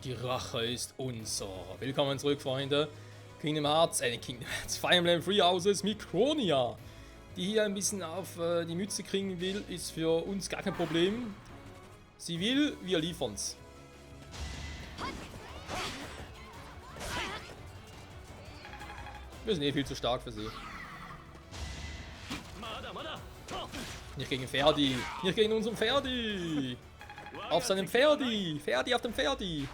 Die Rache ist unser. Willkommen zurück, Freunde. Kingdom Hearts Fire Emblem Three Houses mit Chronia. Die hier ein bisschen auf die Mütze kriegen will, ist für uns gar kein Problem. Sie will, wir liefern's. Wir sind eh viel zu stark für sie. Nicht gegen Ferdi. Nicht gegen unseren Ferdi. Auf seinem Ferdi. Ferdi auf dem Ferdi.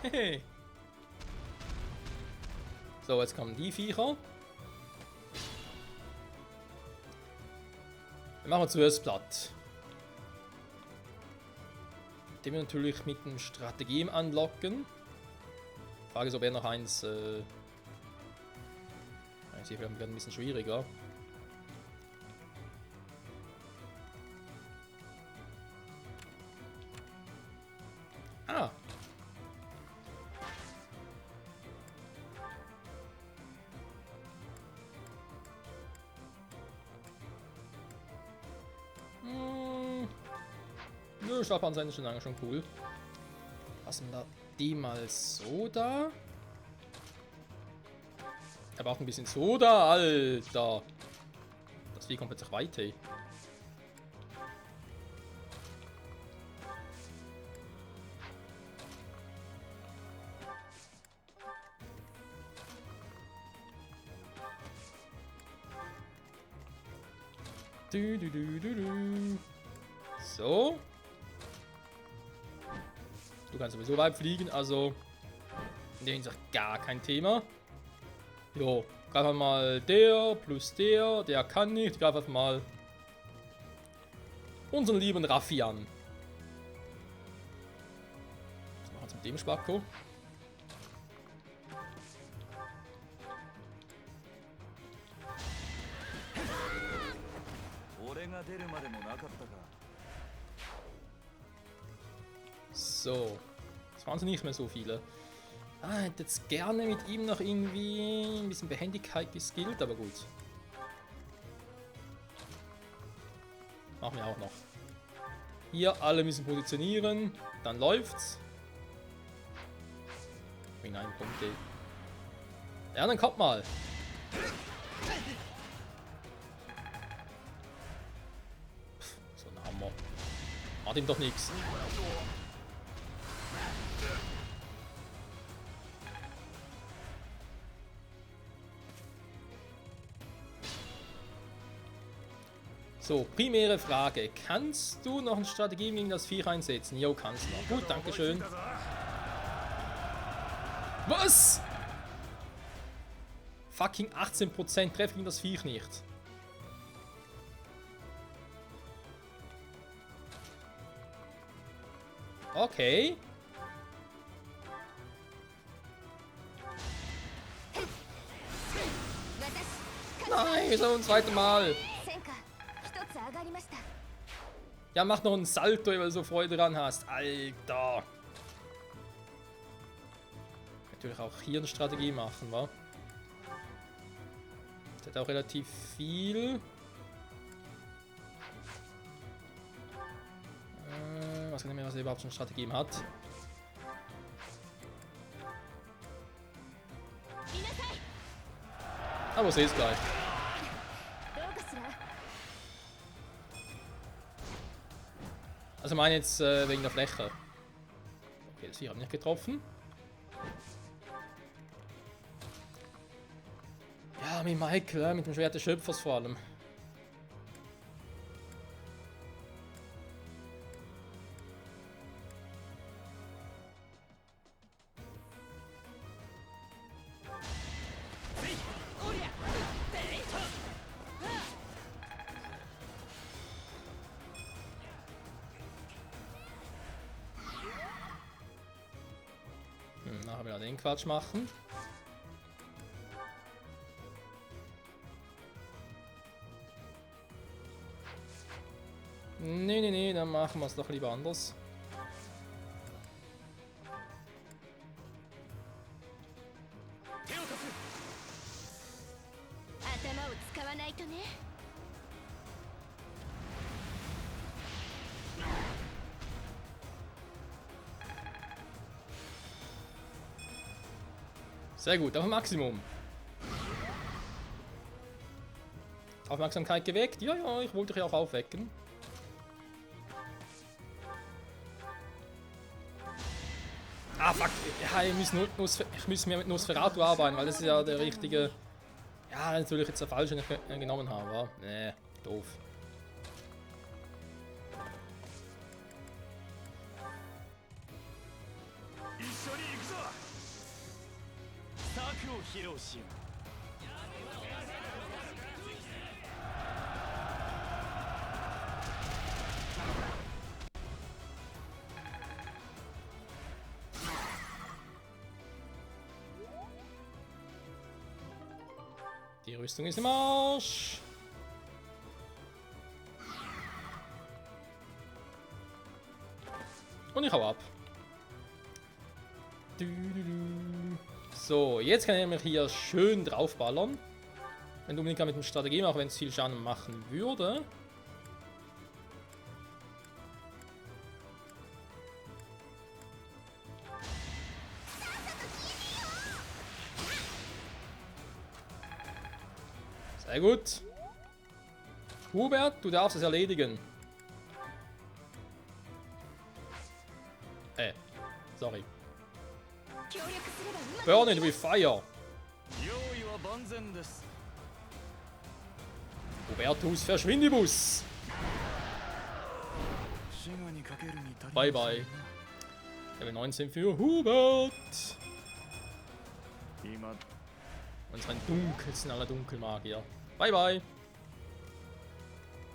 So, jetzt kommen die Viecher. Wir machen zuerst platt. Den wir natürlich mit dem Strategien anlocken. Frage ist, ob er noch eins. Ich sehe, vielleicht ein bisschen schwieriger. Ah. Nö, Schlafpanzer ist schon lange schon cool. Lassen wir die mal so da. Er braucht ein bisschen Soda, Alter. Das Vieh kommt jetzt weiter. So. Du kannst sowieso weit fliegen, also in der Hinsicht gar kein Thema. Jo, greif einfach mal der plus der kann nicht. Greif einfach mal unseren lieben Raffi an. Was machen wir mit dem Spacko? So, das waren sie nicht mehr so viele. Ah, hätte jetzt gerne mit ihm noch irgendwie ein bisschen Behendigkeit geskillt, aber gut. Machen wir auch noch. Hier, alle müssen positionieren, dann läuft's. Wegen einem Punkt. Ja, dann kommt mal. Pff, so ein Hammer. Macht ihm doch nichts. So, primäre Frage. Kannst du noch eine Strategie gegen das Viech einsetzen? Jo, kannst du noch. Gut, dankeschön. Was? Fucking 18% treffen gegen das Viech nicht. Okay. Nein, so ein zweites Mal. Ja, mach noch einen Salto, weil du so Freude dran hast. Alter. Natürlich auch hier eine Strategie machen, wa? Das hat auch relativ viel. Was kann ich mir, was er überhaupt schon Strategien hat? Aber sehe es gleich. Also meine jetzt wegen der Fläche. Okay, das hier haben nicht getroffen. Ja, mit Michael, mit dem Schwert des Schöpfers vor allem. Nachher wieder den Quatsch machen. Nee, dann machen wir es doch lieber anders. Sehr gut, auf Maximum. Aufmerksamkeit geweckt. Ja, ja, ich wollte dich auch aufwecken. Ah, fuck. Ja, ich muss mehr mit Nosferatu arbeiten, weil das ist ja der richtige... Ja, natürlich jetzt der falsche genommen haben, wa? Nee, doof. Die Rüstung ist im Arsch. Und ich hau ab. So, jetzt kann ich nämlich hier schön draufballern. Wenn du unbedingt mit einer Strategie machen, wenn es viel Schaden machen würde. Sehr gut. Hubert, du darfst es erledigen. Sorry. Burn it with fire. Hubertus Verschwindibus. Bye bye. Level 19 für Hubert. Unseren dunkelsten aller Dunkelmagier. Bye bye.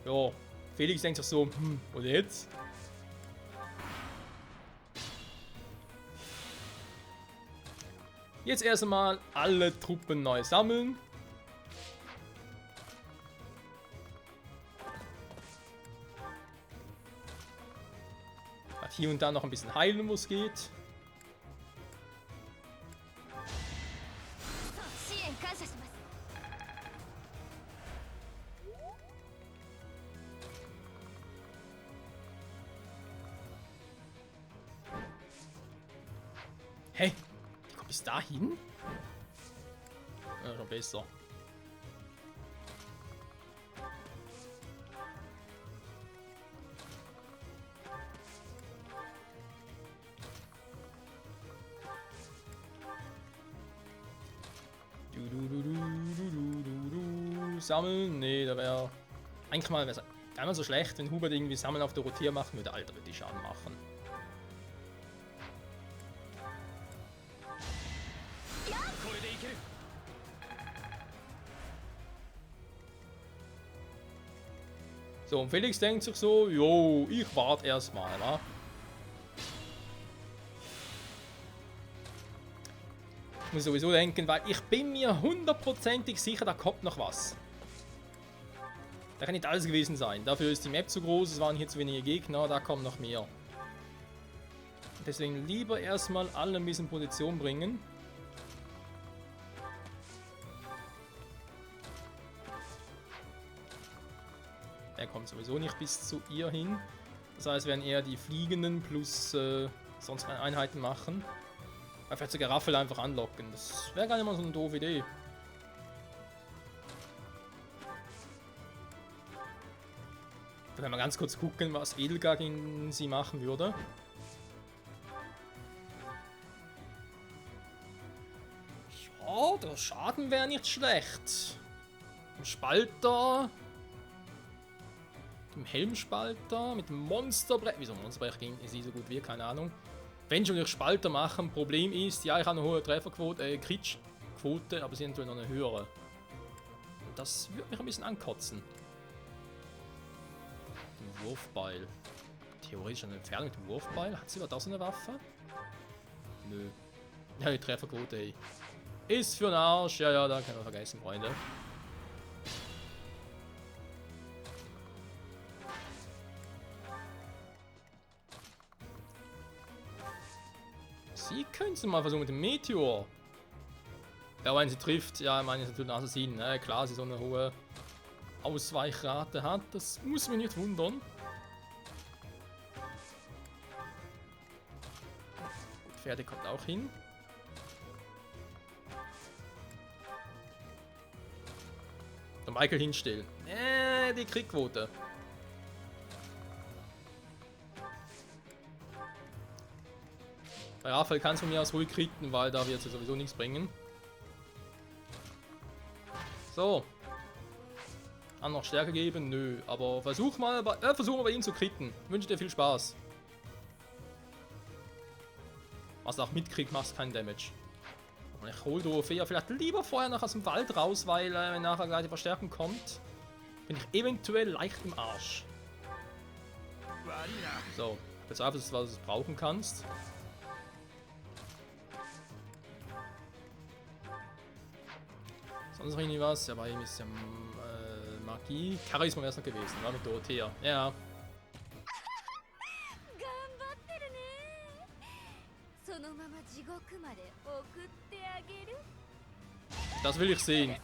Jo, Felix denkt sich so, und jetzt? Jetzt erst einmal alle Truppen neu sammeln. Hat hier und da noch ein bisschen heilen, wo es geht. Hey, die kommt bis dahin? Ja, schon besser. Sammeln? Nee, da wäre eigentlich mal einmal so schlecht, wenn Hubert irgendwie Sammeln auf Dorothea machen würde. Alter, würde die Schaden machen. So, und Felix denkt sich so, jo, ich warte erstmal, wa? Ich muss sowieso denken, weil ich bin mir hundertprozentig sicher, da kommt noch was. Da kann nicht alles gewesen sein. Dafür ist die Map zu groß, es waren hier zu wenige Gegner, da kommen noch mehr. Deswegen lieber erstmal alle ein bisschen Position bringen. Er kommt sowieso nicht bis zu ihr hin. Das heißt, wir werden eher die Fliegenden plus sonst Einheiten machen. Vielleicht sogar Raffel einfach anlocken. Das wäre gar nicht mal so eine doofe Idee. Da können wir ganz kurz gucken, was Edelgar gegen sie machen würde. Ja, der Schaden wäre nicht schlecht. Ein Spalter. Mit dem Helmspalter, mit dem Monsterbrecher. Wieso Monsterbrecher gegen sie so gut wie? Keine Ahnung. Wenn schon durch Spalter machen, Problem ist, ja, ich habe eine hohe Trefferquote, Crit-Quote, aber sie haben natürlich noch eine höhere. Und das würde mich ein bisschen ankotzen. Den Wurfbeil. Theoretisch eine Entfernung mit dem Wurfbeil. Hat sie überhaupt so eine Waffe? Nö. Ja, die Trefferquote, ey. Ist für den Arsch. Ja, ja, da können wir vergessen, Freunde. Sie können es mal versuchen mit dem Meteor. Ja, wenn sie trifft, ja, ich meine, ist natürlich ein Assassin. Ne? Klar, sie so eine hohe Ausweichrate hat, das muss mich nicht wundern. Gut, Pferde kommt auch hin. Michael hinstellen. Die Kriegquote. Bei Raphael kannst du von mir aus ruhig kriten, weil da wird es sowieso nichts bringen. So. Kann noch Stärke geben? Nö. Aber versuch mal bei ihm zu kriten. Wünsche dir viel Spaß. Was auch mitkriegt, machst keinen Damage. Und ich hole Dorothea vielleicht lieber vorher noch aus dem Wald raus, weil wenn nachher gleich die Verstärkung kommt, bin ich eventuell leicht im Arsch. So, jetzt einfach das, was du brauchen kannst. Sonst noch irgendwie was? Ja, bei ihm ist ja Magie. Charisma wäre es noch gewesen, war mit Dorothea. Ja. Das will ich sehen.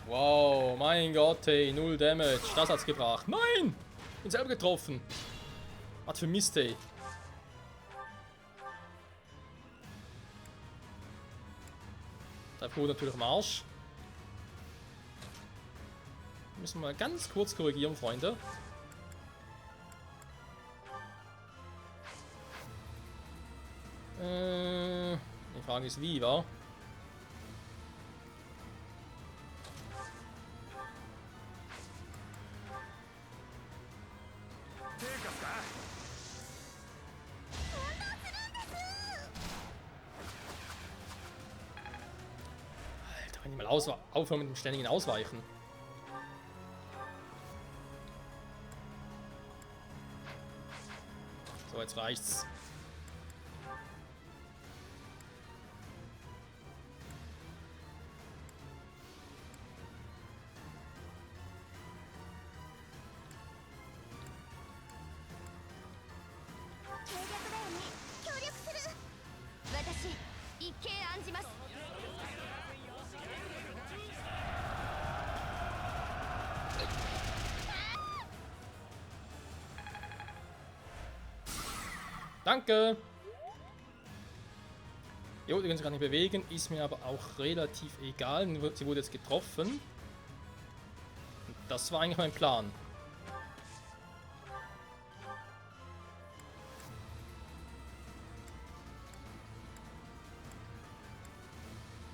Wow, mein Gott, hey, 0 Damage. Das hat's gebracht. Nein! Bin selber getroffen. Was für Mist, hey. Der Bruder natürlich am Arsch. Müssen wir mal ganz kurz korrigieren, Freunde. Die Frage ist wie, wa? Alter, wenn die mal aufhören mit dem ständigen Ausweichen. So, jetzt reicht's. Danke! Jo, die können sich gar nicht bewegen, ist mir aber auch relativ egal. Sie wurde jetzt getroffen. Das war eigentlich mein Plan.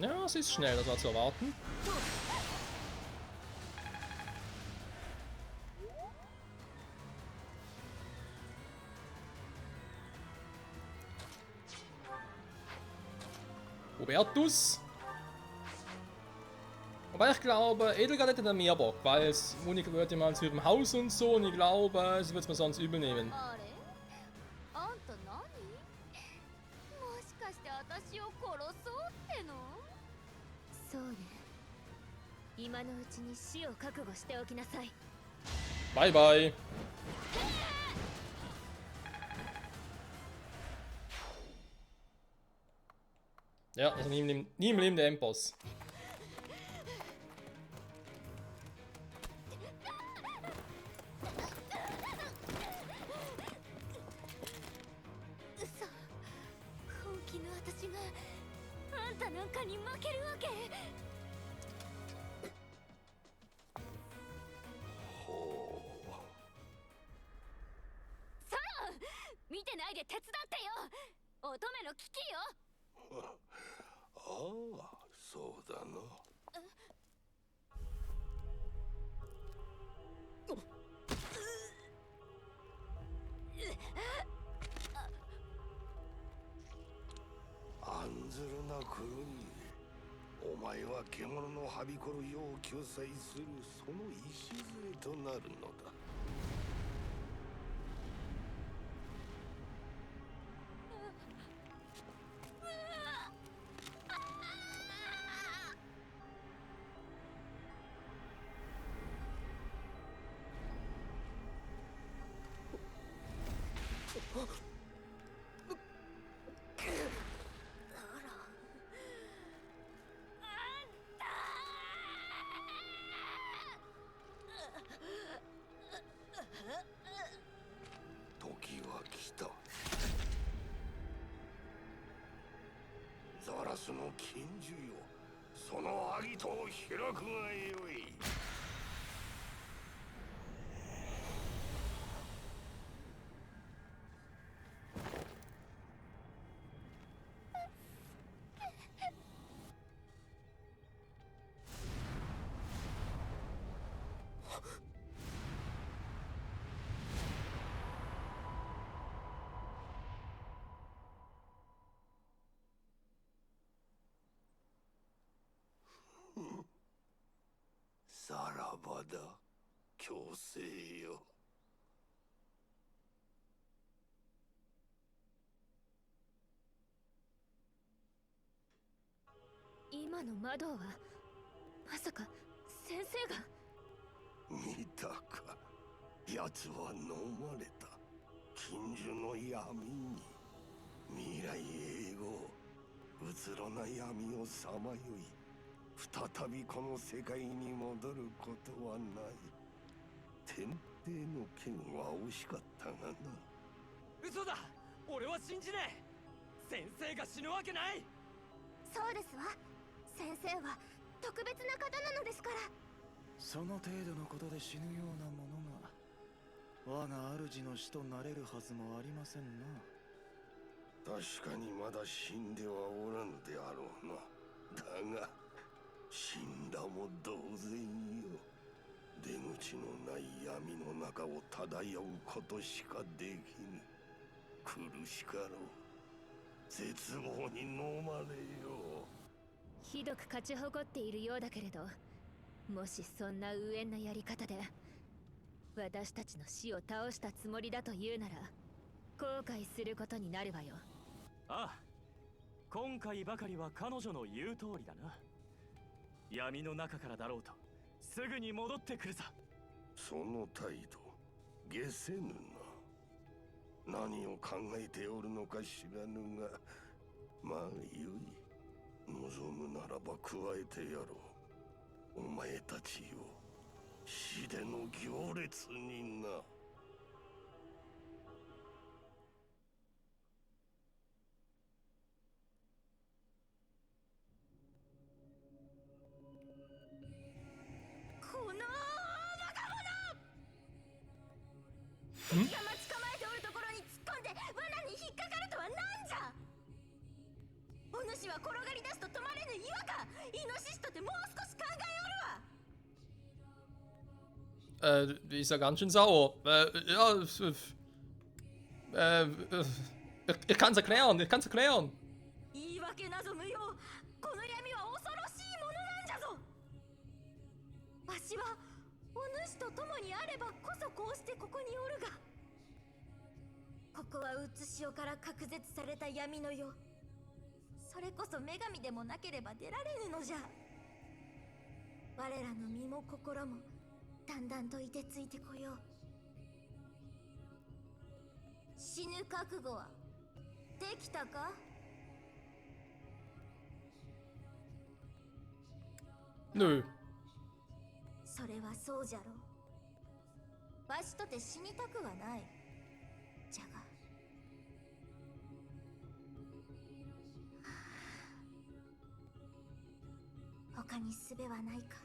Ja, es ist schnell, das war zu erwarten. Hubertus. Wobei ich glaube, Edelgard hätte da mehr Bock, weil es Monika gehört ja mal zu ihrem Haus und so und ich glaube, sie wird es mir sonst übel nehmen. Bye bye. Ja, also nie im Leben der Endboss. ナスの禁獣よ、そのアギトを開くがよい。さらばだ、強制よ。今の魔導はまさか先生が。見たか、奴は飲まれた禁獣の闇に。未来永劫うつろな闇をさまよい、再びこの世界に戻ることはない。天帝の剣は惜しかったがな。嘘だ、俺は信じねえ。先生が死ぬわけない。そうですわ、先生は特別な方なのですから。その程度のことで死ぬようなものが我が主の死となれるはずもありませんな。確かにまだ死んではおらぬであろうな。だが死んだも同然よ。出口のない闇の中を漂うことしかできぬ。苦しかろう。絶望に飲まれよ。ひどく勝ち誇っているようだけれど、もしそんな無縁なやり方で私たちの死を倒したつもりだというなら、後悔することになるわよ。ああ、今回ばかりは彼女の言う通りだな。闇の中からだろうとすぐに戻ってくるさ。その態度解せぬな。何を考えておるのか知らぬが、まあよい。望むならば加えてやろう。お前たちよ、死での行列にな。このバカ者！敵が待ち構えておるところに突っ込んで罠に引っかかるとは何じゃ！お主は転がり出すと止まれぬ岩か。イノシシとてもう少し考えおるわ。Die ist ja ganz schön sauer. Ja, ich kann's erklären, ich kann's erklären. 言い訳なぞ無用。この闇は恐ろしいものなんじゃぞ。わしはお主と共にあればこそこうしてここにおるが、ここはうつしおから隔絶された闇の世。それこそ女神でもなければ出られぬのじゃ。我らの身も心もだんだんと凍てついてこよう。死ぬ覚悟はできたか？Nö. それはそうじゃろう。わしとて死にたくはない。じゃが他に術はないか。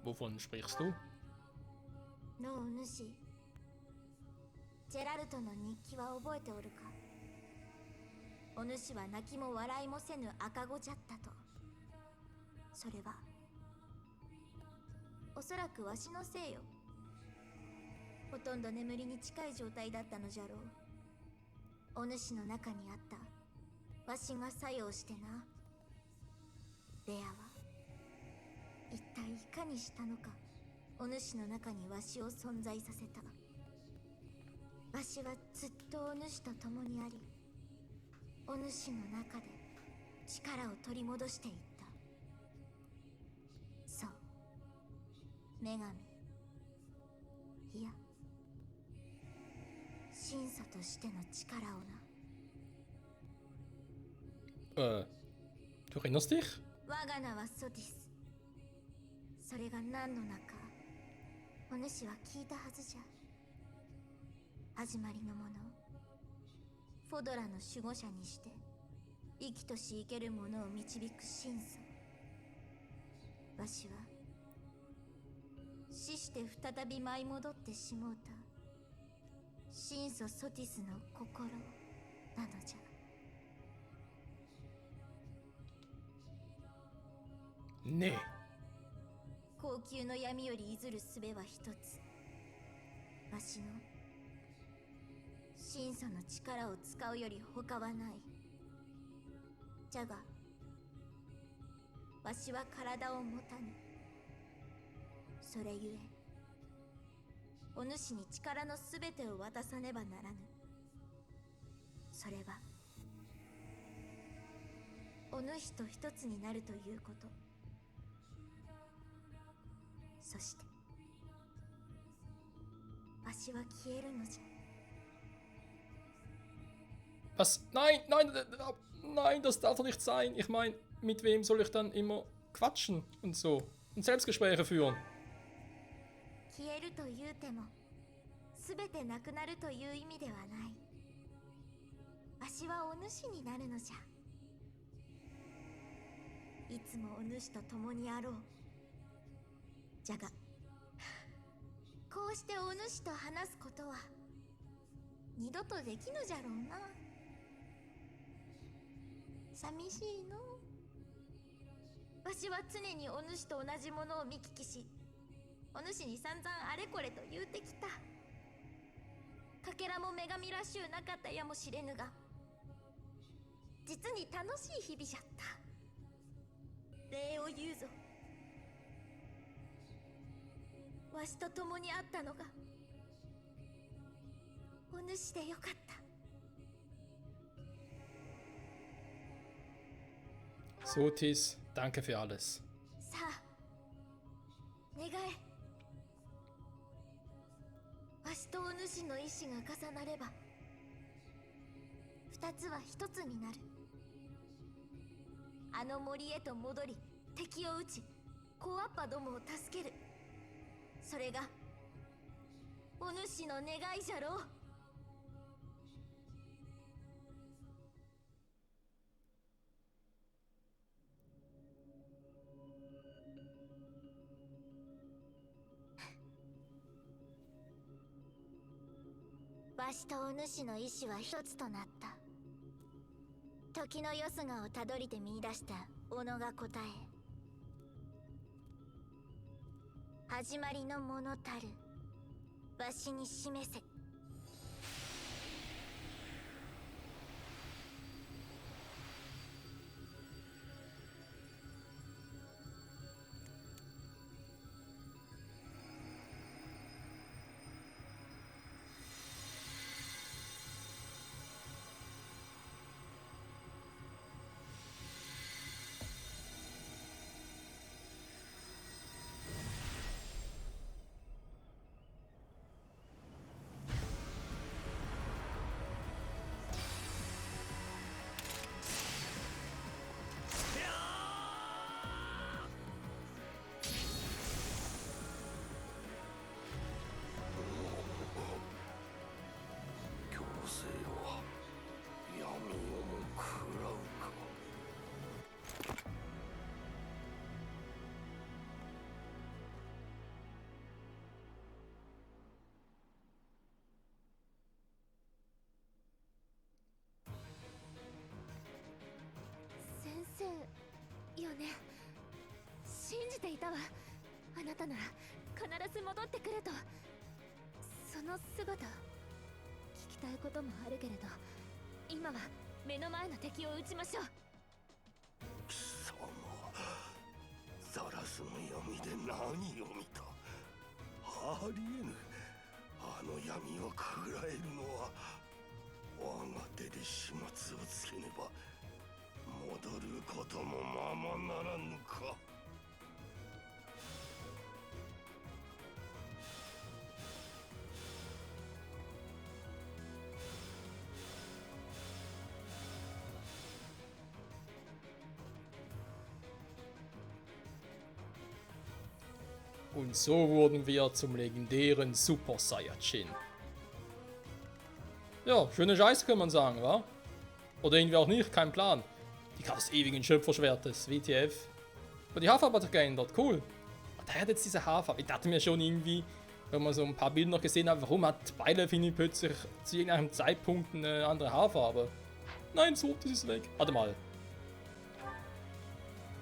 Wovon sprichst du? のう主、ジェラルトの日記は覚えておるか？お主は泣きも笑いもせぬ赤子じゃったと。それはおそらくわしのせいよ。ほとんど眠りに近い状態だったのじゃろう。お主の中にあったわしが作用してな。レアは一体いかにしたのか、お主の中にわしを存在させた。わしはずっとお主と共にあり、お主の中で力を取り戻していった。そう、女神、いや神祖としての力をな。Du erinnerst dich? 我が名はソティス。それが何の名かお主は聞いたはずじゃ。始まりのもの、フォドラの守護者にして生きとし生ける者を導く神祖。わしは死して再び舞い戻ってしもうた神祖ソティスの心なのじゃ。Nee. 高級の闇より譲る術は一つ。わしの神祖の力を使うより他はない。じゃがわしは体を持たぬ。それゆえお主に力のすべてを渡さねばならぬ。それはお主と一つになるということ。そしてわしは消えるのじゃ。 Was? Nein, nein, nein, das darf doch nicht sein. Ich meine, mit wem soll ich dann immer quatschen und so und Selbstgespräche führen? 消えるというても全てなくなるという意味ではない。わしはお主になるのじゃ。いつもお主と共にあろう。じゃがこうしてお主と話すことは二度とできぬじゃろうな。寂しいの。わしは常にお主と同じものを見聞きし、お主に散々あれこれと言うてきた。かけらも女神らしゅうなかったやもしれぬが、実に楽しい日々じゃった。礼を言うぞ。わしと共にあったのがお主でよかった。 Sotis, danke für alles. さあ願え。わしとお主の意志が重なれば二つは一つになる。あの森へと戻り敵を撃ちコアッパどもを助ける。それがお主の願いじゃろう。わしとお主の意志は一つとなった。時のよすがをたどりて見出した己が答え、始まりのものたるわしに示せ。強制は闇をも食らうか。先生よね。信じていたわ。あなたなら必ず戻ってくると。その姿、聞きたいこともあるけれど、今は目の前の敵を撃ちましょう。貴様、ザラスの闇で何を見た。ありえぬ。あの闇をくらえるのは我が手で始末をつけねば戻ることもままならぬか。Und so wurden wir zum legendären Super Saiyajin. Ja, schöne Scheiße kann man sagen, wa? Oder irgendwie auch nicht, kein Plan. Die Kraft des ewigen Schöpferschwertes, WTF. Aber die Haarfarbe hat sich geändert, cool. Der hat jetzt diese Haarfarbe. Ich dachte mir schon irgendwie, wenn man so ein paar Bilder noch gesehen hat, warum hat Beiler, finde ich, plötzlich zu irgendeinem Zeitpunkt eine andere Haarfarbe? Nein, so, das ist weg. Warte mal.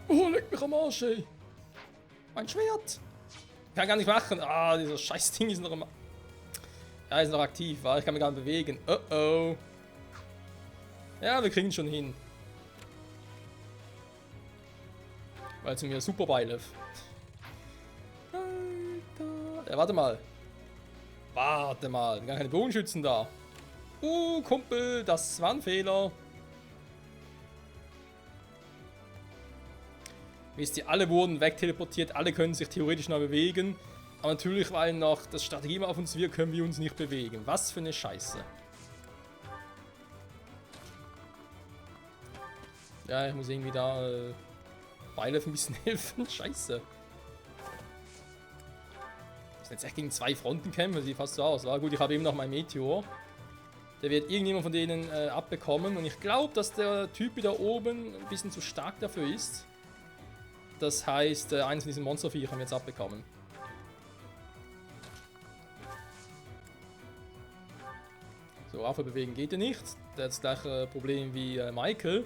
Oh, leck mich am Arsch, ey. Mein Schwert. Kann gar nicht machen. Ah, dieser scheiß Ding ist noch immer. Ja, ist noch aktiv, wa? Ich kann mich gar nicht bewegen. Oh oh. Ja, wir kriegen es schon hin. Weil zu mir super Beilev. Ja, warte mal. Warte mal. Gar keine Bogenschützen da. Kumpel, das war ein Fehler. Wisst ihr, alle wurden wegteleportiert, alle können sich theoretisch noch bewegen. Aber natürlich, weil noch das Strategie auf uns wirkt, können wir uns nicht bewegen. Was für eine Scheiße. Ja, ich muss irgendwie da Beilev ein bisschen helfen. Scheiße. Das sind jetzt echt gegen 2 Fronten kämpfen, sieht fast so aus. War gut, ich habe eben noch meinen Meteor. Der wird irgendjemand von denen abbekommen. Und ich glaube, dass der Typ da oben ein bisschen zu stark dafür ist. Das heißt, eins von diesen Monsterviechern haben wir jetzt abbekommen. So, Affe bewegen geht ja nicht. Der hat das gleiche Problem wie Michael.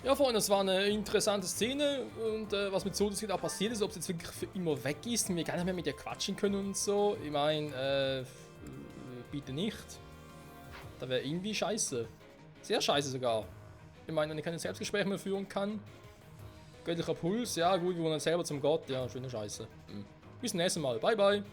Ja, Freunde, das war eine interessante Szene. Und was mit Sodus auch passiert ist, ob es jetzt wirklich für immer weg ist und wir gar nicht mehr mit ihr quatschen können und so. Ich meine, bitte nicht. Da wäre irgendwie scheiße. Sehr scheiße sogar. Ich meine, wenn ich keine Selbstgespräche mehr führen kann. Göttlicher Puls, ja gut, wir wurden selber zum Gott. Ja, schöne Scheiße. Bis zum nächsten Mal. Bye, bye.